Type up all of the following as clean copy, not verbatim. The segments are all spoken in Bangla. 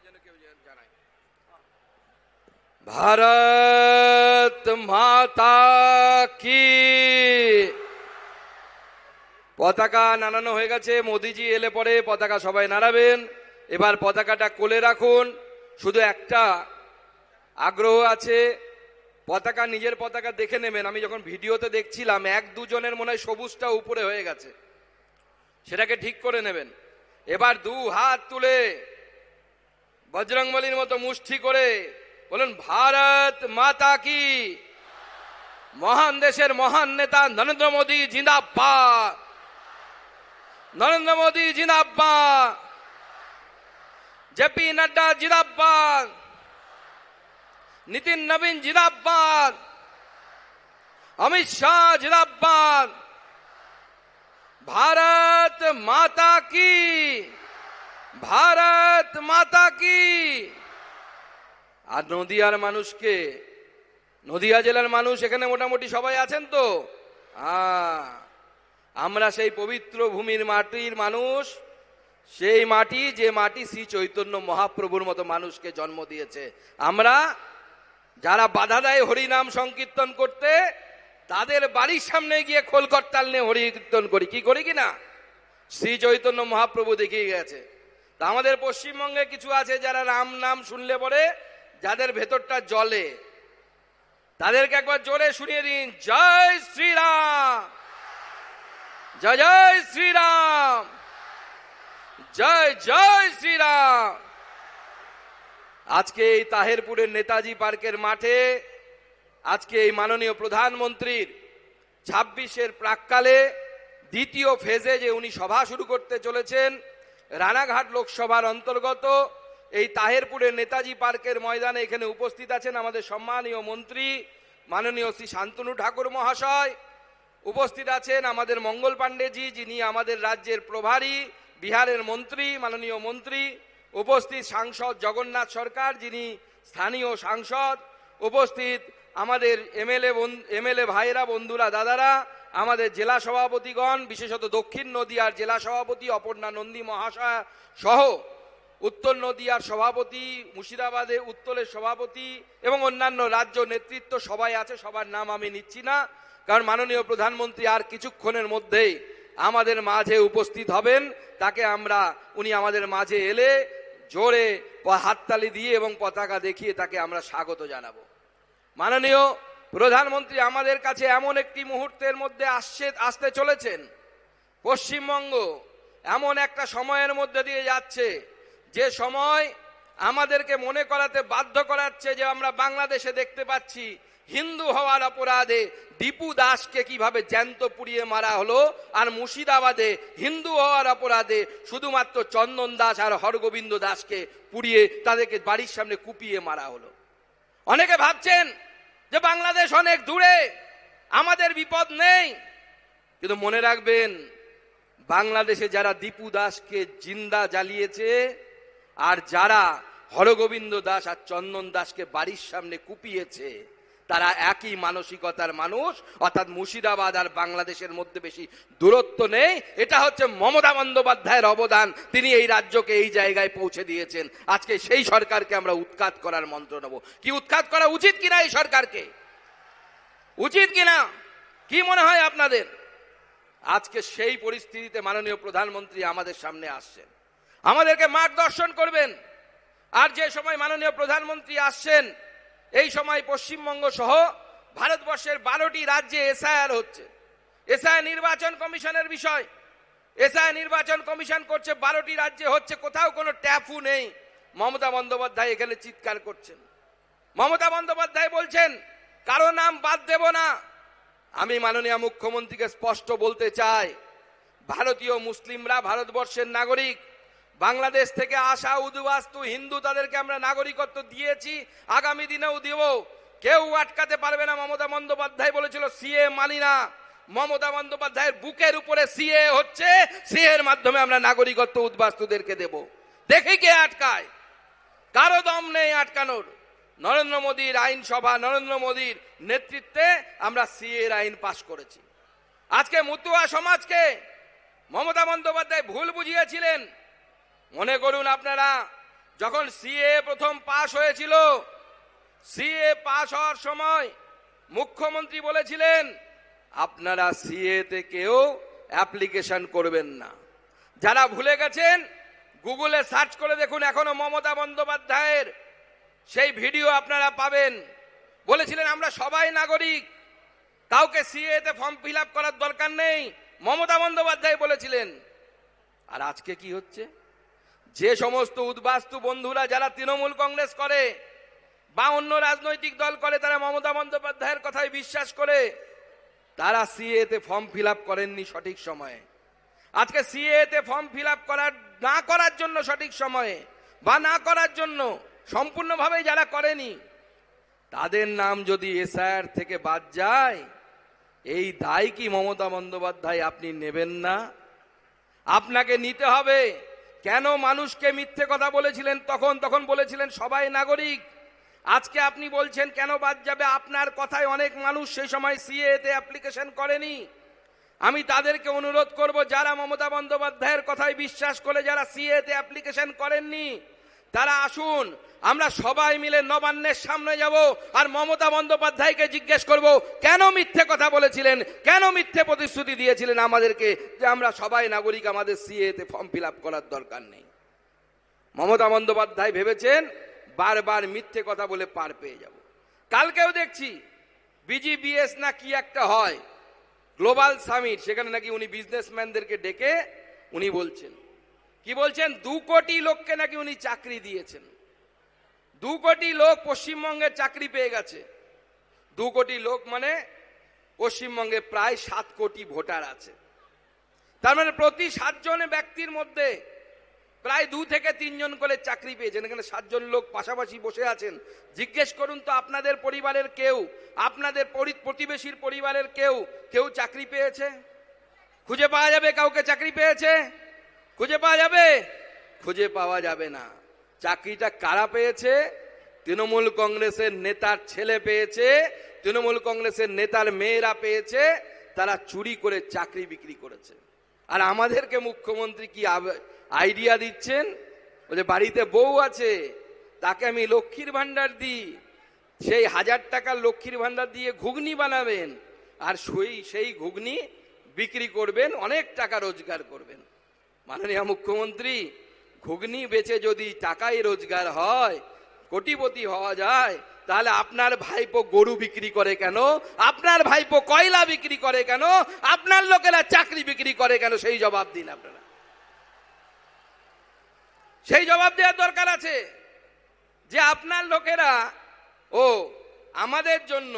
যেন কেউ জানায়। ভারত মাতা কি। পতাকা নাড়ানো হয়ে গেছে, মোদিজি এলে পরে পতাকা সবাই নাড়াবেন। এবার পতাকাটা কোলে রাখুন। শুধু একটা আগ্রহ আছে, পতাকা নিজের পতাকা দেখে নেবেন। আমি যখন ভিডিওতে দেখছিলাম এক দুজনের মনে হয় সবুজটা উপরে হয়ে গেছে, সেটাকে ঠিক করে নেবেন। এবার দু হাত তুলে বজরংবলীর মতো মুষ্টি করে বলুন ভারত মাতা কি। মহান দেশের মহান নেতা নরেন্দ্র মোদী জিন্দাবাদ, নরেন্দ্র মোদী জিন্দাবাদ, জেপি নাড্ডা জিন্দাবাদ, নীতিন নবীন জিন্দাবাদ, অমিত শাহ জিন্দাবাদ। ভারত মাতা কি, ভারত মাতা কি। আর নদিয়ার মানুষকে, নদিয়া জেলার মানুষ এখানে মোটামুটি সবাই আছেন তো? আমরা সেই পবিত্র ভূমির মাটির মানুষ, সেই মাটি যে মাটি শ্রী চৈতন্য মহাপ্রভুর মতো মানুষকে জন্ম দিয়েছে। আমরা যারা বাধা দেয় হরিনাম সংকীর্তন করতে, তাদের বাড়ির সামনে গিয়ে খোলকর্তাল নিয়ে হরি কীর্তন করি, কি করি কিনা? শ্রী চৈতন্য মহাপ্রভু দেখিয়ে গেছে। তা আমাদের পশ্চিমবঙ্গে কিছু আছে যারা রাম নাম শুনলে পরে যাদের ভেতরটা জ্বলে, তাদেরকে একবার জোরে শুনিয়ে দিন, জয় শ্রীরাম, জয় জয় শ্রীরাম, জয় জয় শ্রীরাম। আজকে এই তাহেরপুরের নেতাজি পার্কের মাঠে আজকে এই মাননীয় প্রধানমন্ত্রীর 26-এর প্রাক্কালে দ্বিতীয় ফেজে যে উনি সভা শুরু করতে চলেছেন, রানাঘাট লোকসভার অন্তর্গত এই তাহেরপুরের নেতাজি পার্কের ময়দানে এখানে উপস্থিত আছেন আমাদের সম্মানীয় মন্ত্রী মাননীয় শ্রী শান্তনু ঠাকুর মহাশয়, উপস্থিত আছেন আমাদের মঙ্গল পাণ্ডেজি যিনি আমাদের রাজ্যের প্রভারী, বিহারের মন্ত্রী মাননীয় মন্ত্রী, উপস্থিত সাংসদ জগন্নাথ সরকার যিনি স্থানীয় সাংসদ, উপস্থিত আমাদের এমএলএ ভাইয়েরা, বন্ধুরা, দাদারা, আমাদের জেলা সভাপতিগণ, বিশেষত দক্ষিণ নদিয়ার জেলা সভাপতি অপর্ণা নন্দী মহাশয় সহ উত্তর নদিয়ার সভাপতি, মুর্শিদাবাদে উত্তরের সভাপতি এবং অন্যান্য রাজ্য নেতৃত্ব সবাই আছে। সবার নাম আমি নিচ্ছি না, কারণ মাননীয় প্রধানমন্ত্রী আর কিছুক্ষণের মধ্যেই আমাদের মাঝে উপস্থিত হবেন। তাকে আমরা, উনি আমাদের মাঝে এলে জোরে হাততালি দিয়ে এবং পতাকা দেখিয়ে তাকে আমরা স্বাগত জানাবো। মাননীয় প্রধানমন্ত্রী আমাদের কাছে এমন একটি মুহূর্তের মধ্যে আসতে চলেছেন। পশ্চিমবঙ্গ এমন একটা সময়ের মধ্যে দিয়ে যাচ্ছে, যে সময় আমাদেরকে মনে করাতে বাধ্য করাচ্ছে যে আমরা বাংলাদেশে দেখতে পাচ্ছি হিন্দু হওয়ার অপরাধে দীপু দাসকে কিভাবে জ্যান্ত পুড়িয়ে মারা হলো, আর মুর্শিদাবাদে হিন্দু হওয়ার অপরাধে শুধুমাত্র চন্দন দাস আর হরগোবিন্দ দাসকে পুড়িয়ে তাদেরকে বাড়ির সামনে কুপিয়ে মারা হলো। অনেকে ভাবছেন যে বাংলাদেশ অনেক দূরে, আমাদের বিপদ নেই, কিন্তু মনে রাখবেন বাংলাদেশে যারা দীপু দাসকে জিন্দা জ্বালিয়েছে আর যারা হরগোবিন্দ দাস আর চন্দন দাসকে বাড়ির সামনে কুপিয়েছে, তারা একই মানসিকতার মানুষ। অর্থাৎ মুর্শিদাবাদ আর বাংলাদেশের মধ্যে বেশি দূরত্ব নেই। এটা হচ্ছে মমতা বন্দ্যোপাধ্যায়ের অবদান, তিনি এই রাজ্যকে এই জায়গায় পৌঁছে দিয়েছেন। আজকে সেই সরকারকে আমরা উৎখাত করার মন্ত্র নেব। কি উৎখাত করা উচিত কিনা এই সরকারকে? উচিত কিনা কি মনে হয় আপনাদের? আজকে সেই পরিস্থিতিতে মাননীয় প্রধানমন্ত্রী আমাদের সামনে আসছেন, আমাদেরকে মার্গদর্শন করবেন। আর যে সময় মাননীয় প্রধানমন্ত্রী আসছেন, এই সময় পশ্চিমবঙ্গ সহ ভারতবর্ষের 12টি রাজ্যে এসআইআর হচ্ছে। এসআইআর নির্বাচন কমিশনের বিষয়, এসআইআর নির্বাচন কমিশন করছে, 12টি রাজ্যে হচ্ছে, কোথাও কোনো ট্যাফু নেই। মমতা বন্দ্যোপাধ্যায় এখানে চিৎকার করছেন, মমতা বন্দ্যোপাধ্যায় বলছেন কারো নাম বাদ দেব না। আমি মাননীয় মুখ্যমন্ত্রীকে স্পষ্ট বলতে চাই, ভারতীয় মুসলিমরা ভারতবর্ষের নাগরিক, বাংলাদেশ থেকে আসা উদ্বাস্তু হিন্দু তাদেরকে আমরা নাগরিকত্ব দিয়েছি, আগামী দিনেও দিব, কেউ আটকাতে পারবে না। মমতা বন্দ্যোপাধ্যায় বলেছিল সিএ মানি না, মমতা বন্দ্যোপাধ্যায়ের বুকের উপরে সিএ হচ্ছে, সিএ এর মাধ্যমে আমরা নাগরিকত্ব উদ্বাস্তুদেরকে দেব। দেখি কে আটকায়, কারো দম নেই আটকানোর। নরেন্দ্র মোদীর আইনসভা, নরেন্দ্র মোদীর নেতৃত্বে আমরা সিএ এর আইন পাশ করেছি। আজকে মতুয়া সমাজকে মমতা বন্দ্যোপাধ্যায় ভুল বুঝিয়েছিলেন। মনে করুন আপনারা যখন সিএ প্রথম পাশ হয়েছিল, সিএ পাশ হওয়ার সময় মুখ্যমন্ত্রী বলেছিলেন আপনারা সিএ তে কেউ অ্যাপ্লিকেশন করবেন না। যারা ভুলে গেছেন গুগলে সার্চ করে দেখুন, এখনো মমতা বন্দ্যোপাধ্যায়ের সেই ভিডিও আপনারা পাবেন। বলেছিলেন আমরা সবাই নাগরিক, কাউকে সিএ তে ফর্ম ফিল আপ করার দরকার নেই, মমতা বন্দ্যোপাধ্যায় বলেছিলেন। আর আজকে কি হচ্ছে? যে সমস্ত উদ্বাস্তু বন্ধুরা যারা তৃণমূল কংগ্রেস করে বা অন্য রাজনৈতিক দল করে, তারা মমতা বন্দ্যোপাধ্যায়ের কথায় বিশ্বাস করে, তারা সিএ তে ফর্ম ফিল আপ করেননি সঠিক সময়ে। আজকে সিএ তে ফর্ম ফিল আপ না করার জন্য সঠিক সময়ে বা না করার জন্য সম্পূর্ণভাবে যারা করেনি, তাদের নাম যদি এসআইআর থেকে বাদ যায়, এই দায় কি মমতা বন্দ্যোপাধ্যায় আপনি নেবেন না? আপনাকে নিতে হবে। কেন মানুষকে মিথ্যে কথা বলেছিলেন তখন বলেছিলেন সবাই নাগরিক। আজকে আপনি বলছেন কেন বাদ যাবে? আপনার কথায় অনেক মানুষ সেই সময় সিএ তে অ্যাপ্লিকেশন করেনি। আমি তাদেরকে অনুরোধ করব, যারা মমতা বন্দ্যোপাধ্যায়ের কথায় বিশ্বাস করে যারা সিএ তে অ্যাপ্লিকেশন করেননি, তারা আসুন, আমরা সবাই মিলে নবান্নের সামনে যাব আর মমতা বন্দ্যোপাধ্যায়কে জিজ্ঞেস করব কেন মিথ্যে কথা বলেছিলেন, কেন মিথ্যে প্রতিশ্রুতি দিয়েছিলেন আমাদেরকে যে আমরা সবাই নাগরিক, আমাদের সিএ তে ফর্ম ফিল আপ করার দরকার নেই। মমতা বন্দ্যোপাধ্যায় ভেবেছেন বারবার মিথ্যে কথা বলে পার পেয়ে যাব। কালকেও দেখছি বিজিবিএস না কি একটা হয়, গ্লোবাল সামিট, সেখানে নাকি উনি বিজনেসম্যানদেরকে ডেকে উনি বলছেন, কি বলছেন, 2 কোটি লোককে নাকি উনি চাকরি দিয়েছেন। 2 কোটি লোক পশ্চিমবঙ্গে চাকরি পেয়ে গেছে। 2 কোটি লোক মানে পশ্চিমবঙ্গে প্রায় 7 কোটি ভোটার আছে। তার মানে প্রতি 7 জন ব্যক্তির মধ্যে প্রায় 2 থেকে 3 জন করে চাকরি পেয়েছেন। এখানে 7 জন লোক পাশাপাশি বসে আছেন। জিজ্ঞেস করুন তো আপনাদের পরিবারের কেউ, আপনাদের প্রতিবেশীর পরিবারের কেউ চাকরি পেয়েছে? খুঁজে পাওয়া যাবে কাউকে চাকরি পেয়েছে? খুঁজে পাওয়া যাবে? খুঁজে পাওয়া যাবে না। চাকরিটা কারা পেয়েছে? তৃণমূল কংগ্রেসের নেতার ছেলে পেয়েছে, তৃণমূল কংগ্রেসের নেতার মেয়েরা পেয়েছে। তারা চুরি করে চাকরি বিক্রি করেছে। আর আমাদেরকে মুখ্যমন্ত্রী কি আইডিয়া দিচ্ছেন, বলে বাড়িতে বউ আছে, তাকে আমি লক্ষ্মীর ভান্ডার দিই, সেই 1000 টাকার লক্ষ্মীর ভান্ডার দিয়ে ঘুগনি বানাবেন আর সেই ঘুগনি বিক্রি করবেন, অনেক টাকা রোজগার করবেন। মাননীয় মুখ্যমন্ত্রী, ঘুগনি বেচে যদি টাকাই রোজগার হয়, কোটিপতি হওয়া যায়, তাহলে আপনার ভাইপো গরু বিক্রি করে কেন? আপনার ভাইপো কয়লা বিক্রি করে কেন? আপনার লোকেরা চাকরি বিক্রি করে কেন? সেই জবাব দিন আপনারা। সেই জবাব দেওয়ার দরকার আছে যে আপনার লোকেরা আমাদের জন্য,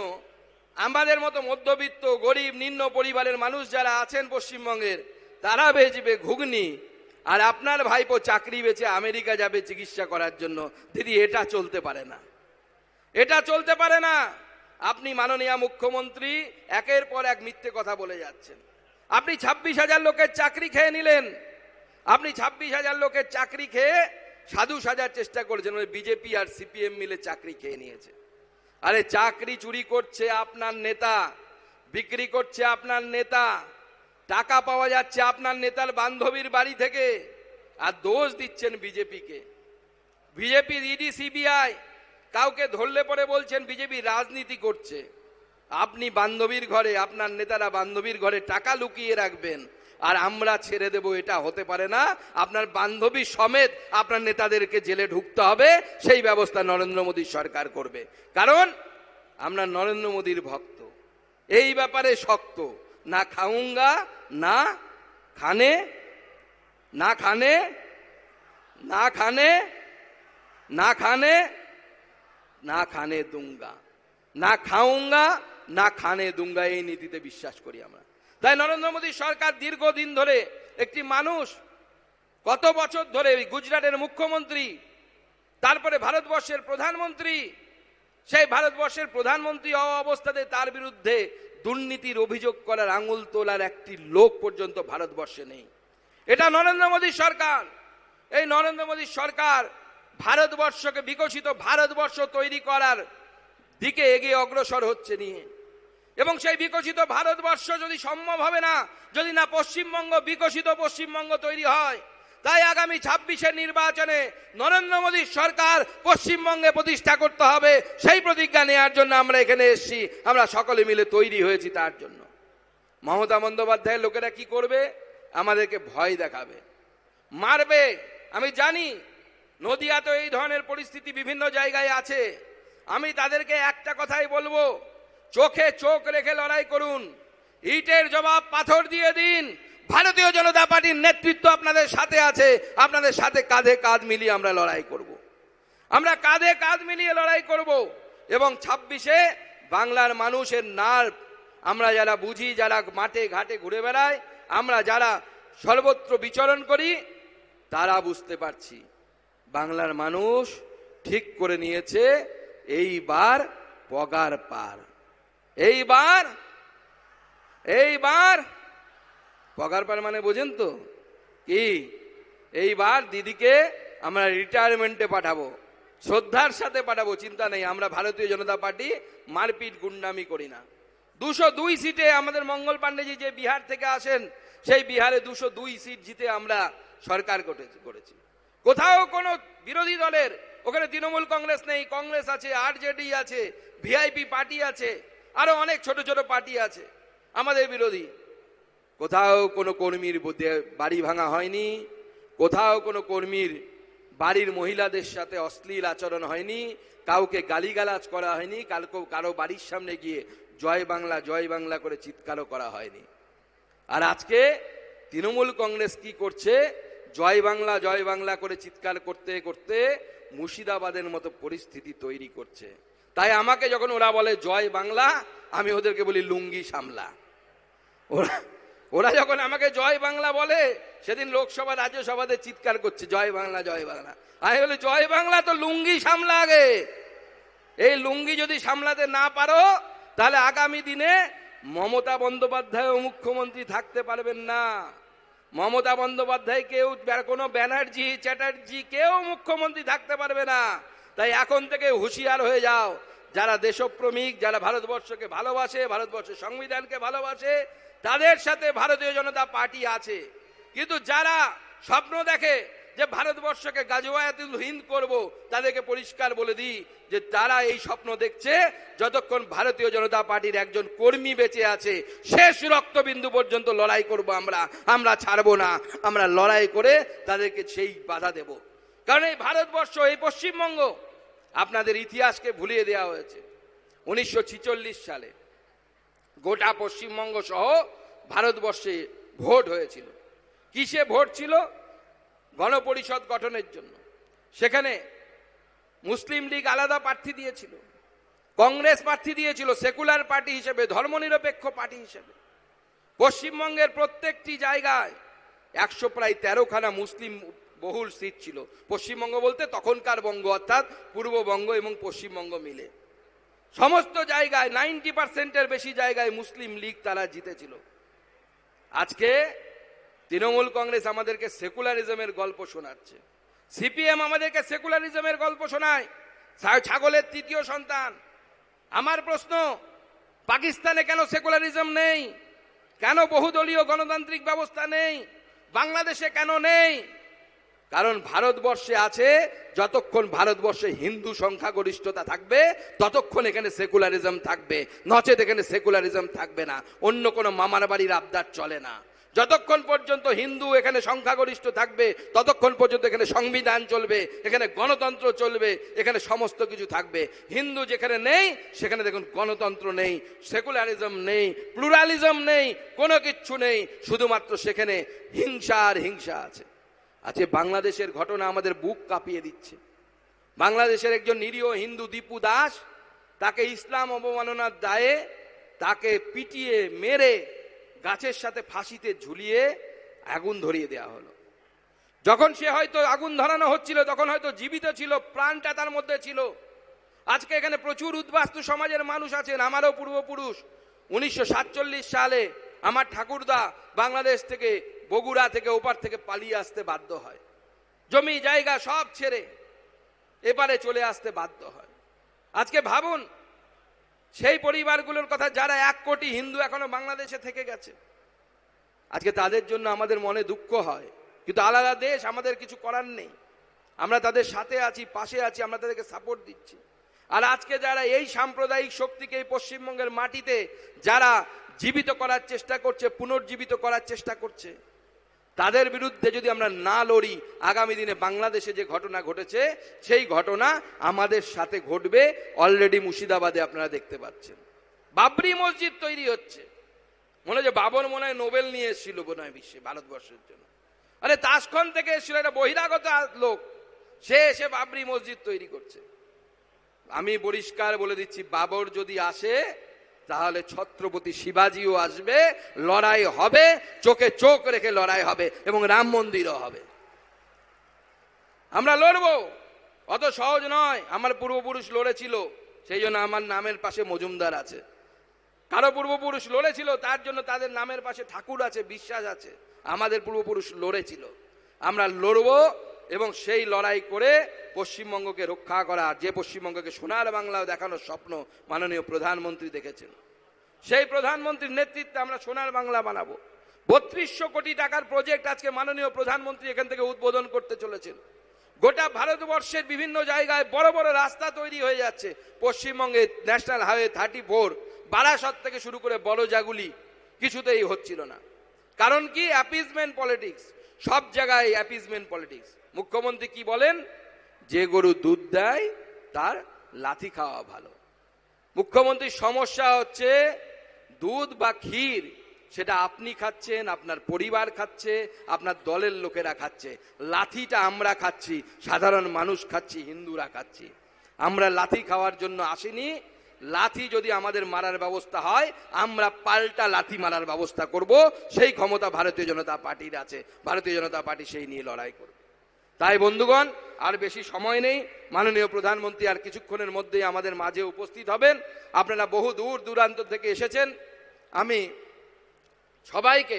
আমাদের মতো মধ্যবিত্ত গরিব নিম্ন পরিবারের মানুষ যারা আছেন পশ্চিমবঙ্গের, তারা বেচবে ঘুগনি, আর আপনার ভাইপো চাকরি বেচে আমেরিকা যাবে চিকিৎসা করার জন্য। দিদি, এটা চলতে পারে না, এটা চলতে পারে না। আপনি মাননীয় মুখ্যমন্ত্রী একের পর এক মিথ্যে কথা বলে যাচ্ছেন। আপনি 26,000 লোকের চাকরি খেয়ে নিলেন। আপনি 26,000 লোকের চাকরি খেয়ে সাধু সাজার চেষ্টা করেছেন, বিজেপি আর সিপিএম মিলে চাকরি খেয়ে নিয়েছে। আরে চাকরি চুরি করছে আপনার নেতা, বিক্রি করছে আপনার নেতা, টাকা পাওয়া যাচ্ছে আপনার নেতার বান্ধবীর বাড়ি থেকে, আর দোষ দিচ্ছেন বিজেপিকে। বিজেপি ইডি সিবিআই কাউকে ধরলে পরে বলছেন বিজেপি রাজনীতি করছে। আপনি বান্ধবীর ঘরে, আপনার নেতারা বান্ধবীর ঘরে টাকা লুকিয়ে রাখবেন আর আমরা ছেড়ে দেব, এটা হতে পারে না। আপনার বান্ধবী সমেত আপনার নেতাদেরকে জেলে ঢুকতে হবে, সেই ব্যবস্থা নরেন্দ্র মোদী সরকার করবে। কারণ আমরা নরেন্দ্র মোদীর ভক্ত, এই ব্যাপারে শক্ত। না খাউঙ্গা না খানে, না খানে, না খানে, না খানে, না খানে দুঙ্গা, না খাউঙ্গা না খানে দুঙ্গা, এই নীতিতে বিশ্বাস করি আমরা। তাই নরেন্দ্র মোদী সরকার দীর্ঘদিন ধরে, একটি মানুষ কত বছর ধরে গুজরাটের মুখ্যমন্ত্রী, তারপরে ভারতবর্ষের প্রধানমন্ত্রী, সেই ভারতবর্ষের প্রধানমন্ত্রী হওয়া অবস্থাতে তার বিরুদ্ধে দুর্নীতির অভিযোগ করার, আঙুল তোলার একটি লোক পর্যন্ত ভারতবর্ষে নেই। এটা নরেন্দ্র মোদী সরকার। এই নরেন্দ্র মোদী সরকার ভারতবর্ষকে বিকশিত ভারতবর্ষ তৈরি করার দিকে এগিয়ে অগ্রসর হচ্ছে নিয়ে, এবং সেই বিকশিত ভারতবর্ষ যদি সম্ভব হবে না, যদি না পশ্চিমবঙ্গ বিকশিত পশ্চিমবঙ্গ তৈরি হয়, তাই আগামী 26-এর নির্বাচনে নরেন্দ্র মোদীর সরকার পশ্চিমবঙ্গে প্রতিষ্ঠা করতে হবে, সেই প্রতিজ্ঞা নেওয়ার জন্য আমরা এখানে এসেছি। আমরা সকলে মিলে তৈরি হয়েছি তার জন্য। মমতা বন্দ্যোপাধ্যায়ের লোকেরা কি করবে? আমাদেরকে ভয় দেখাবে, মারবে। আমি জানি নদিয়াতে এই ধরনের পরিস্থিতি বিভিন্ন জায়গায় আছে। আমি তাদেরকে একটা কথাই বলবো, চোখে চোখ রেখে লড়াই করুন, ইটের জবাব পাথর দিয়ে দিন। ভারতীয় জনতা পার্টির নেতৃত্ব আপনাদের সাথে আছে, আপনাদের সাথে কাঁধে কাঁধ মিলিয়ে আমরা লড়াই করব। আমরা কাঁধে কাঁধ মিলিয়ে লড়াই করব এবং 26-এ বাংলার মানুষের নার্ভ, আমরা যারা বুঝি, যারা মাঠে ঘাটে ঘুরে বেড়াই, আমরা যারা সর্বত্র বিচরণ করি, তারা বুঝতে পারছি বাংলার মানুষ ঠিক করে নিয়েছে এইবার পগার পার। এইবার পগার পার মানে বোঝেন তো কি? এইবার দিদিকে আমরা রিটায়ারমেন্টে পাঠাবো, শ্রদ্ধার সাথে পাঠাবো, চিন্তা নেই। আমরা ভারতীয় জনতা পার্টি মারপিট গুন্ডামি করি না। 202 সিটে আমাদের মঙ্গল পাণ্ডেজি যে বিহার থেকে আসেন, সেই বিহারে 202 সিট জিতে আমরা সরকার করেছি। কোথাও কোনো বিরোধী দলের, ওখানে তৃণমূল কংগ্রেস নেই, কংগ্রেস আছে, আরজেডি আছে, ভিআইপি পার্টি আছে, আরো অনেক ছোট ছোট পার্টি আছে আমাদের বিরোধী। কোথাও কোনো কর্মীর বাড়ি ভাঙা হয়নি, কোথাও কোনো কর্মীর বাড়ির মহিলাদের সাথে অশ্লীল আচরণ হয়নি, কাউকে গালিগালাজ করা হয়নি, কারো বাড়ির সামনে গিয়ে জয় বাংলা করে চিৎকারও করা হয়নি। আর আজকে তৃণমূল কংগ্রেস কি করছে? জয় বাংলা করে চিৎকার করতে করতে মুর্শিদাবাদের মতো পরিস্থিতি তৈরি করছে। তাই আমাকে যখন ওরা বলে জয় বাংলা, আমি ওদেরকে বলি লুঙ্গি সামলা। ওরা যখন আমাকে জয় বাংলা বলে, সেদিন লোকসভা রাজ্যসভাতে চিৎকার করছে জয় বাংলা। আমি বলি জয় বাংলা তো লুঙ্গি সামলা আগে। এই লুঙ্গি যদি সামলাতে না পারো, তাহলে আগামী দিনে মমতা বন্দ্যোপাধ্যায় মুখ্যমন্ত্রী থাকতে পারবেন না। মমতা বন্দ্যোপাধ্যায় কেউ, কোনো ব্যানার্জি চ্যাটার্জি কেউ মুখ্যমন্ত্রী থাকতে পারবে না। তাই এখন থেকে হুঁশিয়ার হয়ে যাও, যারা দেশপ্রেমিক, যারা ভারতবর্ষকে ভালোবাসে, ভারতবর্ষের সংবিধানকে ভালোবাসে, তাদের সাথে ভারতীয় জনতা পার্টি আছে। কিন্তু যারা স্বপ্ন দেখে যে ভারতবর্ষকে গাজওয়াতুল হিন্দ করব, তাদেরকে পরিষ্কার বলে দিই যে তারা এই স্বপ্ন দেখছে যতক্ষণ ভারতীয় জনতা পার্টির একজন কর্মী বেঁচে আছে, শেষ রক্তবিন্দু পর্যন্ত লড়াই করব আমরা ছাড়বো না। আমরা লড়াই করে তাদেরকে সেই বাধা দেব। কারণ এই ভারতবর্ষ, এই পশ্চিমবঙ্গ আপনাদের ইতিহাসকে ভুলিয়ে দেওয়া হয়েছে। 1946 সালে গোটা পশ্চিমবঙ্গ সহ ভারতবর্ষে ভোট হয়েছিল। কিসে ভোট ছিল? গণপরিষদ গঠনের জন্য। সেখানে মুসলিম লীগ আলাদা প্রার্থী দিয়েছিল, কংগ্রেস প্রার্থী দিয়েছিল সেকুলার পার্টি হিসেবে, ধর্মনিরপেক্ষ পার্টি হিসেবে। পশ্চিমবঙ্গের প্রত্যেকটি জায়গায় প্রায় ১৩খানা মুসলিম বহুল সিট ছিল। পশ্চিমবঙ্গ বলতে তখনকার বঙ্গ, অর্থাৎ পূর্ববঙ্গ এবং পশ্চিমবঙ্গ মিলে সমস্ত জায়গায় 90%-এর বেশি জায়গায় মুসলিম লীগ তারা জিতেছিল। আজকে তৃণমূল কংগ্রেস আমাদেরকে সেকুলারিজমের গল্প শোনাচ্ছে, সিপিএম আমাদেরকে সেকুলারিজমের গল্প শোনায়, ছাগলের তৃতীয় সন্তান। আমার প্রশ্ন, পাকিস্তানে কেন সেকুলারিজম নেই? কেন বহুদলীয় গণতান্ত্রিক ব্যবস্থা নেই? বাংলাদেশে কেন নেই? কারণ ভারতবর্ষে আছে, যতক্ষণ ভারতবর্ষে হিন্দু সংখ্যাগরিষ্ঠতা থাকবে ততক্ষণ এখানে সেকুলারিজম থাকবে, নচেত এখানে সেকুলারিজম থাকবে না। অন্য কোনো মামার বাড়ির আবদার চলে না। যতক্ষণ পর্যন্ত হিন্দু এখানে সংখ্যাগরিষ্ঠ থাকবে ততক্ষণ পর্যন্ত এখানে সংবিধান চলবে, এখানে গণতন্ত্র চলবে, এখানে সমস্ত কিছু থাকবে। হিন্দু যেখানে নেই সেখানে দেখুন গণতন্ত্র নেই, সেকুলারিজম নেই, প্লুরালিজম নেই, কোনো কিচ্ছু নেই। শুধুমাত্র সেখানে হিংসা আর হিংসা আছে। আজকে বাংলাদেশের ঘটনা আমাদের বুক কাঁপিয়ে দিচ্ছে। বাংলাদেশের একজন নিরীহ হিন্দু দীপু দাস, তাকে ইসলাম অবমাননার দায়ে তাকে পিটিয়ে মেরে গাছের সাথে ফাঁসিতে ঝুলিয়ে আগুন ধরিয়ে দেওয়া হলো। যখন সে হয়তো আগুন ধরানো হচ্ছিল তখন হয়তো জীবিত ছিল, প্রাণটা তার মধ্যে ছিল। আজকে এখানে প্রচুর উদ্বাস্তু সমাজের মানুষ আছেন, আমারও পূর্বপুরুষ। 1947 সালে আমার ঠাকুরদা বাংলাদেশ থেকে, বগুড়া থেকে, ওপার থেকে পালিয়ে আসতে বাধ্য হয়। জমি জায়গা সব ছেড়ে এপারে চলে আসতে বাধ্য হয়। আজকে ভাবুন সেই পরিবারগুলোর কথা, যারা 1 কোটি হিন্দু এখনো বাংলাদেশে থেকে গেছে। আজকে তাদের জন্য আমাদের মনে দুঃখ হয়। কিন্তু আলাদা দেশ, আমাদের কিছু করার নেই। আমরা তাদের সাথে আছি, পাশে আছি, আমরা তাদেরকে সাপোর্ট দিচ্ছি। আর আজকে যারা এই সাম্প্রদায়িক শক্তিকে এই পশ্চিমবঙ্গের মাটিতে যারা জীবিত করার চেষ্টা করছে, পুনর্জীবিত করার চেষ্টা করছে, তাদের বিরুদ্ধে যদি আমরা না লড়ি, আগামী দিনে বাংলাদেশে যে ঘটনা ঘটেছে সেই ঘটনা আমাদের সাথে ঘটবে। অলরেডি মুর্শিদাবাদে আপনারা দেখতে পাচ্ছেন বাবরি মসজিদ তৈরি হচ্ছে। মনে হয় বাবর মনে হয় নোবেল নিয়ে এসেছিল মনে হয় বিশ্বে, ভারতবর্ষের জন্য। আরে তাসখন থেকে এসেছিল একটা বহিরাগত লোক, সে এসে বাবরি মসজিদ তৈরি করছে। আমি পরিষ্কার বলে দিচ্ছি, বাবর যদি আসে তাহলে ছত্রপতি শিবাজিও আসবে, লড়াই হবে, চোখে চোখ রেখে লড়াই হবে, এবং রাম মন্দিরও হবে। আমরা লড়বো, অত সহজ নয়। আমার পূর্বপুরুষ লড়েছিল, সেই জন্য আমার নামের পাশে মজুমদার আছে। কারো পূর্বপুরুষ লড়েছিল, তার জন্য তাদের নামের পাশে ঠাকুর আছে, বিশ্বাস আছে। আমাদের পূর্বপুরুষ লড়েছিল, আমরা লড়বো, এবং সেই লড়াই করে পশ্চিমবঙ্গকে রক্ষা করা, যে পশ্চিমবঙ্গকে সোনার বাংলা দেখানোর স্বপ্ন মাননীয় প্রধানমন্ত্রী দেখেছেন, সেই প্রধানমন্ত্রীর নেতৃত্বে আমরা সোনার বাংলা বানাবো। 3200 কোটি টাকার প্রজেক্ট আজকে মাননীয় প্রধানমন্ত্রী এখান থেকে উদ্বোধন করতে চলেছেন। গোটা ভারতবর্ষের বিভিন্ন জায়গায় বড় বড় রাস্তা তৈরি হয়ে যাচ্ছে। পশ্চিমবঙ্গে ন্যাশনাল হাইওয়ে 34 বারাসত থেকে শুরু করে বড়জাগুলি কিছুতেই হচ্ছিল না। কারণ কি? অ্যাপিজমেন্ট পলিটিক্স, সব জায়গায় অ্যাপিজমেন্ট পলিটিক্স। মুখ্যমন্ত্রী কি বলেন? যে গরু দুধ দেয় তার লাথি খাওয়া ভালো। মুখ্যমন্ত্রীর সমস্যা হচ্ছে দুধ বা ক্ষীর সেটা আপনি খাচ্ছেন, আপনার পরিবার খাচ্ছে, আপনার দলের লোকেরা খাচ্ছে। লাথিটা আমরা খাচ্ছি, সাধারণ মানুষ খাচ্ছি, হিন্দুরা খাচ্ছি। আমরা লাথি খাওয়ার জন্য আসিনি। লাথি যদি আমাদের মারার ব্যবস্থা হয়, আমরা পাল্টা লাথি মারার ব্যবস্থা করব। সেই ক্ষমতা ভারতীয় জনতা পার্টির আছে, ভারতীয় জনতা পার্টি সেই নিয়ে লড়াই করবে। তাই বন্ধুগণ, আর বেশি সময় নেই। মাননীয় প্রধানমন্ত্রী আর কিছুক্ষণের মধ্যেই আমাদের মাঝে উপস্থিত হবেন। আপনারা বহু দূর দূরান্ত থেকে এসেছেন। আমি সবাইকে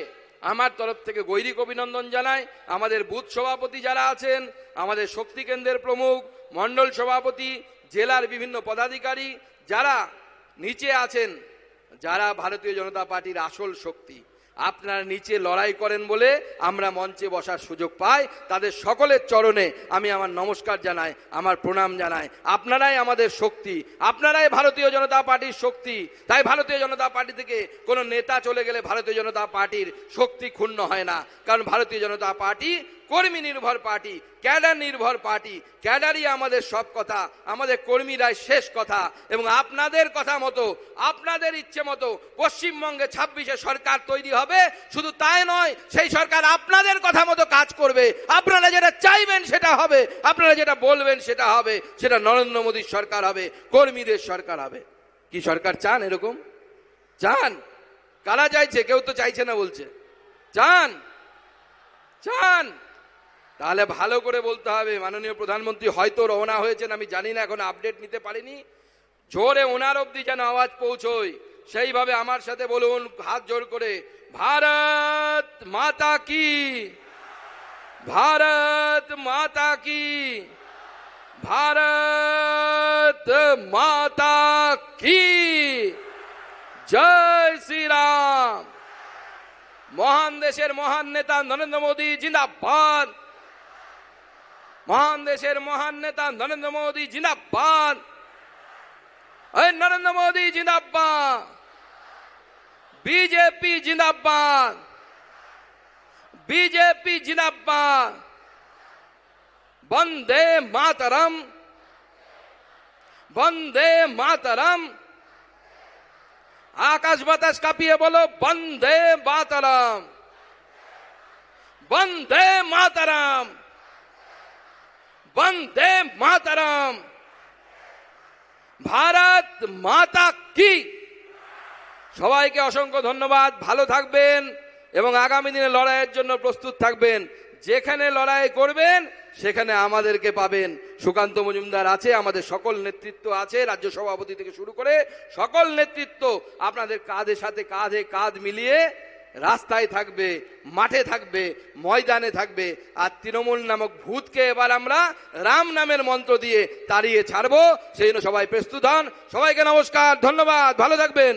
আমার তরফ থেকে গৈরিক অভিনন্দন জানাই। আমাদের বুথ সভাপতি যারা আছেন, আমাদের শক্তি কেন্দ্রের প্রমুখ, মণ্ডল সভাপতি, জেলার বিভিন্ন পদাধিকারী যারা নিচে আছেন, যারা ভারতীয় জনতা পার্টির আসল শক্তি, আপনারা নিচে লড়াই করেন বলে আমরা মঞ্চে বসার সুযোগ পাই। তাদের সকলের চরণে আমি আমার নমস্কার জানাই, আমার প্রণাম জানাই। আপনারাই আমাদের শক্তি, আপনারাই ভারতীয় জনতা পার্টির শক্তি। তাই ভারতীয় জনতা পার্টি থেকে কোনো নেতা চলে গেলে ভারতীয় জনতা পার্টির শক্তি ক্ষুণ্ণ হয় না। কারণ ভারতীয় জনতা পার্টি কর্মী নির্ভর পার্টি, ক্যাডার নির্ভর পার্টি। ক্যাডারই আমাদের সব কথা, আমাদের কর্মীরাই শেষ কথা। এবং আপনাদের কথা মতো, আপনাদের ইচ্ছে মতো পশ্চিমবঙ্গে 26-এ সরকার তৈরি হবে। শুধু তাই নয়, সেই সরকার আপনাদের কথা মতো কাজ করবে। আপনারা যেটা চাইবেন সেটা হবে, আপনারা যেটা বলবেন সেটা হবে। সেটা নরেন্দ্র মোদীর সরকার হবে, কর্মীদের সরকার হবে। কি সরকার চান? এরকম চান? কারা চাইছে? কেউ তো চাইছে না বলছে। চান? চান? তাহলে ভালো করে বলতে হবে। মাননীয় প্রধানমন্ত্রী হয়তো রওনা হয়েছেন, আমি জানি না, এখন আপডেট নিতে পারিনি। জোরে ওনার অবধি যেন আওয়াজ পৌঁছয়, সেইভাবে আমার সাথে বলুন, হাত জোর করে, ভারত মাতা কি, ভারত মাতা কি, ভারত মাতা কি, জয় শ্রীরাম। মহান দেশের মহান নেতা নরেন্দ্র মোদী জিন্দাবাদ। মহান দেশের মহান নেতা নরেন্দ্র মোদী জিন্দাবাদ। নরেন্দ্র মোদী জিন্দাবাদ। বিজেপি জিন্দাবাদ। বিজেপি জিন্দাবাদ। বন্দে মাতরম। বন্দে মাতরম। আকাশ বাতাস কাঁপিয়ে বলো, বন্দে মাতরম। বন্দে মাতরম। বন্দে মাতরম। ভারত মাতা কি। সবাইকে অসংখ্য ধন্যবাদ। ভালো থাকবেন এবং আগামী দিনে লড়াইয়ের জন্য প্রস্তুত থাকবেন। যেখানে লড়াই করবেন সেখানে আমাদেরকে পাবেন। সুকান্ত মজুমদার আছে, আমাদের সকল নেতৃত্ব আছে, রাজ্য সভাপতি থেকে শুরু করে সকল নেতৃত্ব আপনাদের কাঁধে সাথে কাঁধে কাঁধ মিলিয়ে রাস্তায় থাকবে, মাঠে থাকবে, ময়দানে থাকবে। আর তৃণমূল নামক ভূতকে এবার আমরা রাম নামের মন্ত্র দিয়ে তাড়িয়ে ছাড়বো। সেই জন্য সবাই প্রস্তুত হন। সবাইকে নমস্কার, ধন্যবাদ, ভালো থাকবেন।